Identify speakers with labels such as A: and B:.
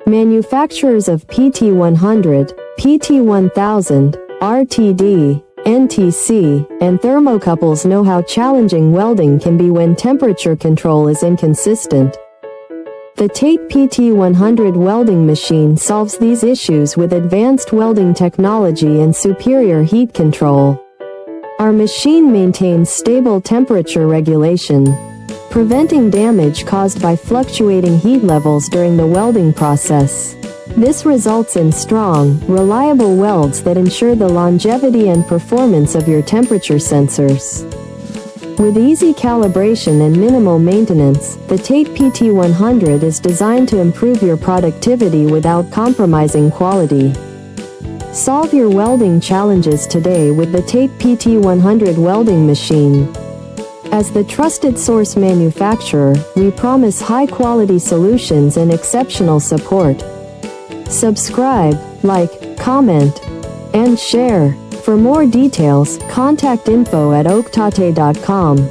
A: Manufacturers of PT100, PT1000, RTD, NTC, and thermocouples know how challenging welding can be when temperature control is inconsistent. The TATE PT100 welding machine solves these issues with advanced welding technology and superior heat control. Our machine maintains stable temperature regulation, preventing damage caused by fluctuating heat levels during the welding process. This results in strong, reliable welds that ensure the longevity and performance of your temperature sensors. With easy calibration and minimal maintenance, the TATE PT100 is designed to improve your productivity without compromising quality. Solve your welding challenges today with the TATE PT100 welding machine. As the trusted source manufacturer, we promise high-quality solutions and exceptional support. Subscribe, like, comment, and share. For more details, contact info@oaktate.com.